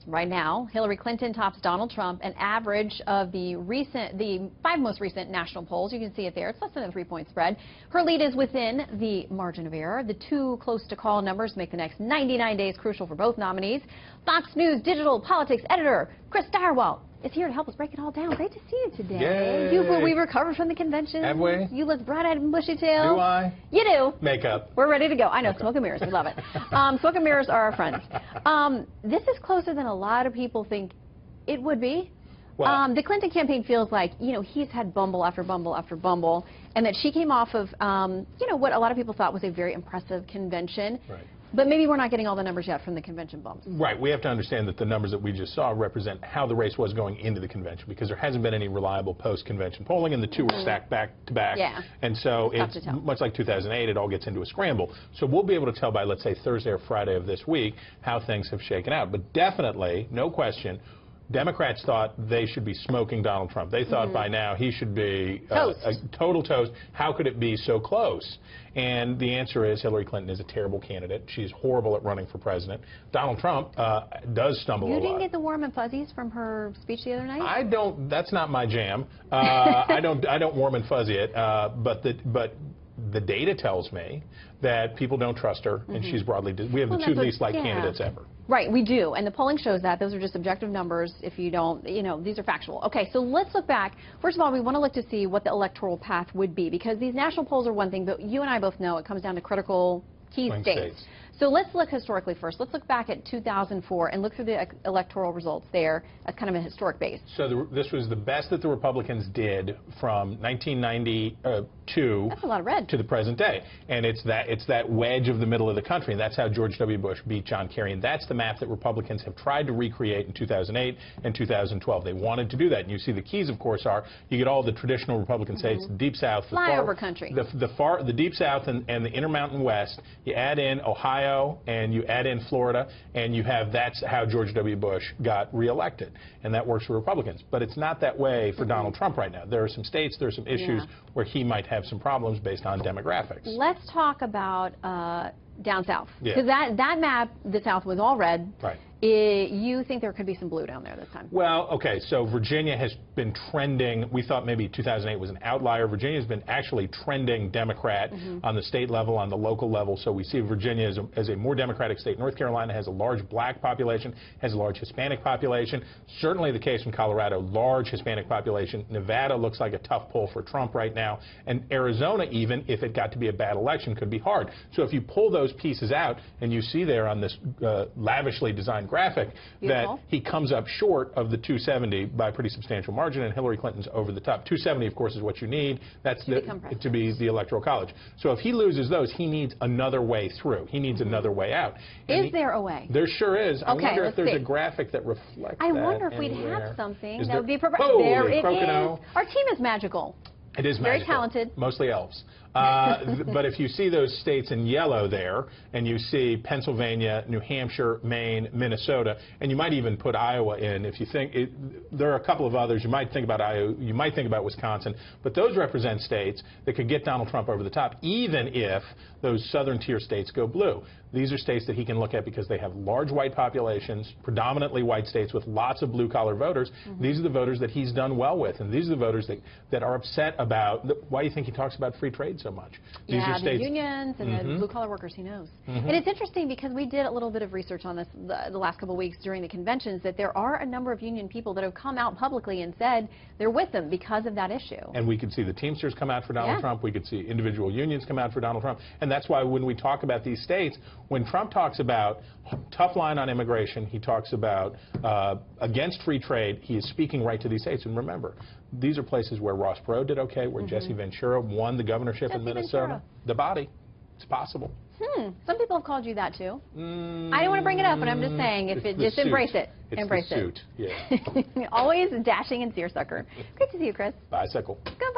right now, Hillary Clinton tops Donald Trump. An average of the 5 most recent national polls. You can see it there. It's less than a 3-point spread. Her lead is within the margin of error. The two close to call numbers make the next 99 days crucial for both nominees. Fox News digital politics editor Chris Stirewalt is here to help us break it all down. Great to see you today. Yay. We recovered from the convention. Have we? You look bright-eyed and bushy-tailed. Do I? You do. Makeup. We're ready to go. I know, Okay. smoke and mirrors. We love it. Smoke and mirrors are our friends. This is closer than a lot of people think it would be. Well, The Clinton campaign feels like, he's had bumble after bumble after bumble, and that she came off of, what a lot of people thought was a very impressive convention. right. But maybe we're not getting all the numbers yet from the convention bumps. Right. We have to understand that the numbers that we just saw represent how the race was going into the convention, because there hasn't been any reliable post-convention polling, and the two were stacked back to back. Yeah. And so Tough to it's tell. much like 2008, it all gets into a scramble. So we'll be able to tell by, let's say, Thursday or Friday of this week how things have shaken out. But definitely, no question, Democrats thought they should be smoking Donald Trump. They thought by now he should be a total toast. How could it be so close? And the answer is Hillary Clinton is a terrible candidate. She's horrible at running for president. Donald Trump does stumble a lot. You didn't get the warm and fuzzies from her speech the other night? I don't. That's not my jam. I don't warm and fuzzy it. But the data tells me that people don't trust her, and she's broadly. We have the two least liked candidates ever. Right, we do, and the polling shows that. Those are just objective numbers. If you don't, these are factual. Okay, so let's look back. First of all, we want to look to see what the electoral path would be, because these national polls are one thing, but you and I both know it comes down to critical key states. So let's look historically first. Let's look back at 2004 and look through the electoral results there as kind of a historic base. So this was the best that the Republicans did from 1992 That's a lot of red. to the present day. And it's that wedge of the middle of the country. And that's how George W. Bush beat John Kerry. And that's the map that Republicans have tried to recreate in 2008 and 2012. They wanted to do that. And you see the keys, of course, are you get all the traditional Republican states, the Deep South, Flyover country. the Deep South and the Intermountain West. You add in Ohio and you add in Florida, and you have that's how George W. Bush got reelected. And that works for Republicans. But it's not that way for Donald Trump right now. There are some states, there are some issues where he might have some problems based on demographics. Let's talk about down south. Yeah. Because that map, the South was all red. Right. You think there could be some blue down there this time? Well, okay, so Virginia has been trending. We thought maybe 2008 was an outlier. Virginia has been actually trending Democrat on the state level, on the local level. So we see Virginia as a more Democratic state. North Carolina has a large black population, has a large Hispanic population. Certainly the case in Colorado, large Hispanic population. Nevada looks like a tough pull for Trump right now. And Arizona, even if it got to be a bad election, could be hard. So if you pull those pieces out, and you see there on this lavishly designed graphic that he comes up short of the 270 by a pretty substantial margin, and Hillary Clinton's over the top. 270, of course, is what you need. That's to be the Electoral College. So if he loses those, he needs another way through. He needs another way out. And is there a way? There sure is. I wonder if there's see. a graphic that reflects I that wonder if anywhere. we'd have something Is that would be appropriate. Oh, there it Crokinole. is. Our team is magical. It is very magical. talented. Mostly elves. But if you see those states in yellow there, and you see Pennsylvania, New Hampshire, Maine, Minnesota, and you might even put Iowa in. If you think there are a couple of others, you might think about Iowa, you might think about Wisconsin, but those represent states that could get Donald Trump over the top, even if those southern tier states go blue. These are states that he can look at because they have large white populations, predominantly white states with lots of blue-collar voters. These are the voters that he's done well with, and these are the voters that are upset about why do you think he talks about free trade so much? These are the unions and the blue-collar workers, he knows. And it's interesting because we did a little bit of research on this the last couple of weeks during the conventions, that there are a number of union people that have come out publicly and said they're with them because of that issue. And we could see the Teamsters come out for Donald Trump. We could see individual unions come out for Donald Trump. And that's why when we talk about these states, when Trump talks about tough line on immigration, he talks about against free trade, he is speaking right to these states. And remember, these are places where Ross Perot did okay, where Jesse Ventura won the governorship in Minnesota. The body. It's possible. Some people have called you that too. I don't want to bring it up, but I'm just saying, if it just embrace it. Embrace it. Yeah. Always dashing and seersucker. Great to see you, Chris. Bicycle. Goodbye.